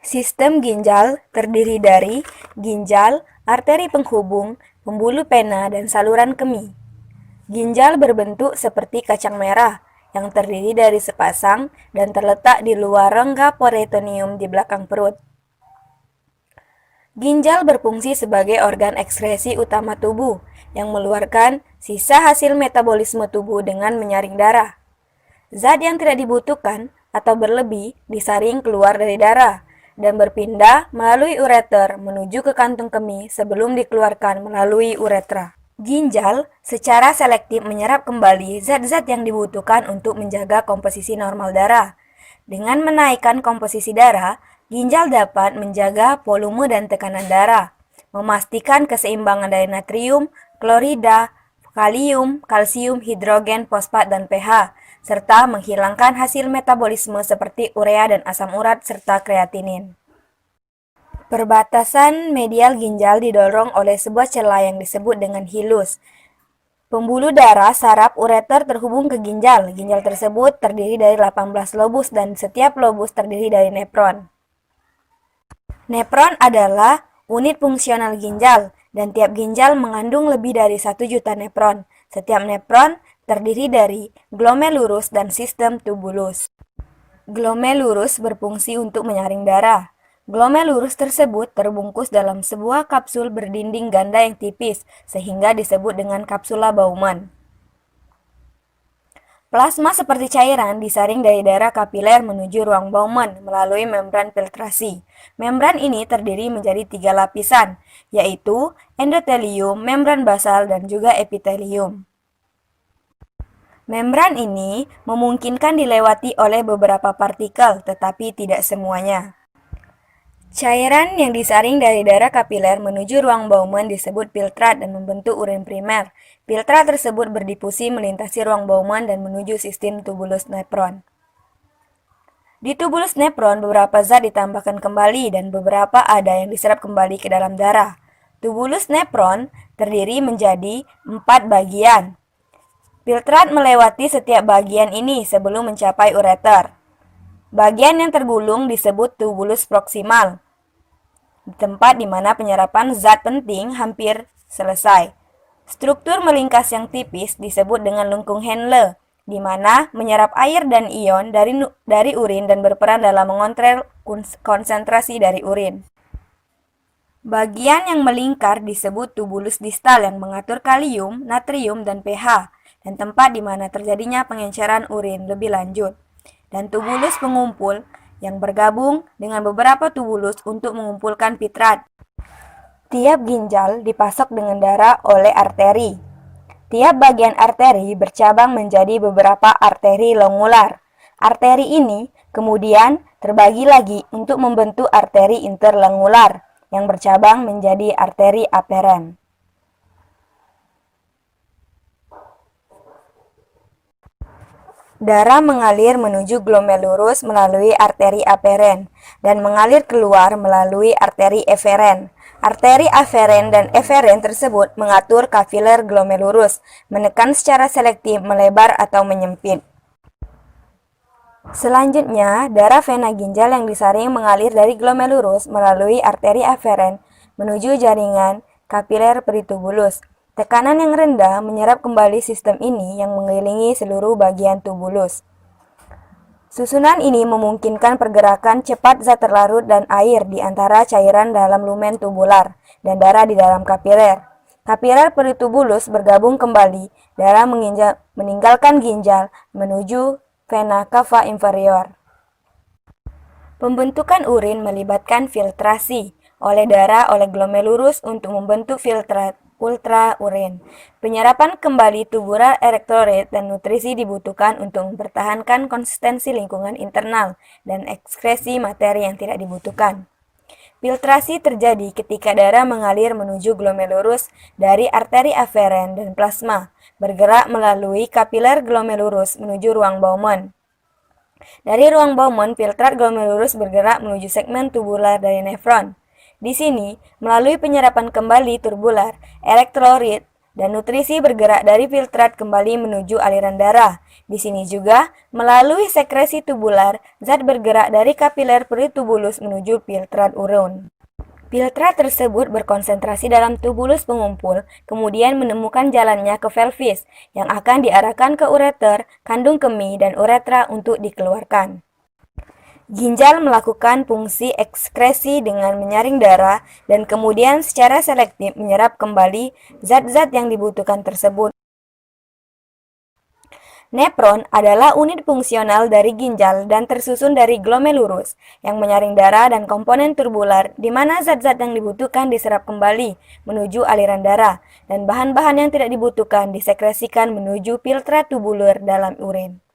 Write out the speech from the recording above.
Sistem ginjal terdiri dari ginjal, arteri penghubung, pembuluh pena, dan saluran kemih. Ginjal berbentuk seperti kacang merah yang terdiri dari sepasang dan terletak di luar rongga peritoneum di belakang perut. Ginjal berfungsi sebagai organ ekskresi utama tubuh yang mengeluarkan sisa hasil metabolisme tubuh dengan menyaring darah. Zat yang tidak dibutuhkan atau berlebih disaring keluar dari darah dan berpindah melalui ureter menuju ke kantung kemih sebelum dikeluarkan melalui uretra. Ginjal secara selektif menyerap kembali zat-zat yang dibutuhkan untuk menjaga komposisi normal darah. Dengan menaikkan komposisi darah, ginjal dapat menjaga volume dan tekanan darah, memastikan keseimbangan dari natrium, klorida, kalium, kalsium, hidrogen, fosfat, dan pH, serta menghilangkan hasil metabolisme seperti urea dan asam urat serta kreatinin. Perbatasan medial ginjal didorong oleh sebuah celah yang disebut dengan hilus. Pembuluh darah saraf ureter terhubung ke ginjal. Ginjal tersebut terdiri dari 18 lobus dan setiap lobus terdiri dari nefron. Nefron adalah unit fungsional ginjal dan tiap ginjal mengandung lebih dari 1 juta nefron. Setiap nefron terdiri dari glomerulus dan sistem tubulus. Glomerulus berfungsi untuk menyaring darah. Glomerulus tersebut terbungkus dalam sebuah kapsul berdinding ganda yang tipis, sehingga disebut dengan kapsula Bowman. Plasma seperti cairan disaring dari darah kapiler menuju ruang Bowman melalui membran filtrasi. Membran ini terdiri menjadi 3 lapisan, yaitu endotelium, membran basal, dan juga epitelium. Membran ini memungkinkan dilewati oleh beberapa partikel, tetapi tidak semuanya. Cairan yang disaring dari darah kapiler menuju ruang Bowman disebut filtrat dan membentuk urin primer. Filtrat tersebut berdifusi melintasi ruang Bowman dan menuju sistem tubulus nefron. Di tubulus nefron, beberapa zat ditambahkan kembali dan beberapa ada yang diserap kembali ke dalam darah. Tubulus nefron terdiri menjadi 4 bagian. Filtrat melewati setiap bagian ini sebelum mencapai ureter. Bagian yang tergulung disebut tubulus proksimal, tempat di mana penyerapan zat penting hampir selesai. Struktur melingkas yang tipis disebut dengan lengkung Henle, di mana menyerap air dan ion dari urin dan berperan dalam mengontrol konsentrasi dari urin. Bagian yang melingkar disebut tubulus distal yang mengatur kalium, natrium, dan pH, dan tempat di mana terjadinya pengenceran urin lebih lanjut. Dan tubulus pengumpul yang bergabung dengan beberapa tubulus untuk mengumpulkan filtrat. Tiap ginjal dipasok dengan darah oleh arteri. Tiap bagian arteri bercabang menjadi beberapa arteri longular. Arteri ini kemudian terbagi lagi untuk membentuk arteri interlengular yang bercabang menjadi arteri aferen. Darah mengalir menuju glomerulus melalui arteri aferen dan mengalir keluar melalui arteri eferen. Arteri aferen dan eferen tersebut mengatur kapiler glomerulus, menekan secara selektif melebar atau menyempit. Selanjutnya, darah vena ginjal yang disaring mengalir dari glomerulus melalui arteri aferen menuju jaringan kapiler peritubulus. Tekanan yang rendah menyerap kembali sistem ini yang mengelilingi seluruh bagian tubulus. Susunan ini memungkinkan pergerakan cepat zat terlarut dan air di antara cairan dalam lumen tubular dan darah di dalam kapiler. Kapiler peritubulus bergabung kembali, darah meninggalkan ginjal menuju vena cava inferior. Pembentukan urin melibatkan filtrasi oleh darah oleh glomerulus untuk membentuk filtrat ultraurin. Penyerapan kembali tubular elektrolit dan nutrisi dibutuhkan untuk mempertahankan konsistensi lingkungan internal dan ekskresi materi yang tidak dibutuhkan. Filtrasi terjadi ketika darah mengalir menuju glomerulus dari arteri aferen dan plasma, bergerak melalui kapiler glomerulus menuju ruang Bowman. Dari ruang Bowman, filtrat glomerulus bergerak menuju segmen tubular dari nefron. Di sini, melalui penyerapan kembali turbular, elektrolit dan nutrisi bergerak dari filtrat kembali menuju aliran darah. Di sini juga, melalui sekresi tubular, zat bergerak dari kapiler peritubulus menuju filtrat urun. Filtrat tersebut berkonsentrasi dalam tubulus pengumpul, kemudian menemukan jalannya ke pelvis, yang akan diarahkan ke ureter, kandung kemih, dan uretra untuk dikeluarkan. Ginjal melakukan fungsi ekskresi dengan menyaring darah dan kemudian secara selektif menyerap kembali zat-zat yang dibutuhkan tersebut. Nefron adalah unit fungsional dari ginjal dan tersusun dari glomerulus yang menyaring darah dan komponen turbular di mana zat-zat yang dibutuhkan diserap kembali menuju aliran darah dan bahan-bahan yang tidak dibutuhkan disekresikan menuju filtrat tubular dalam urin.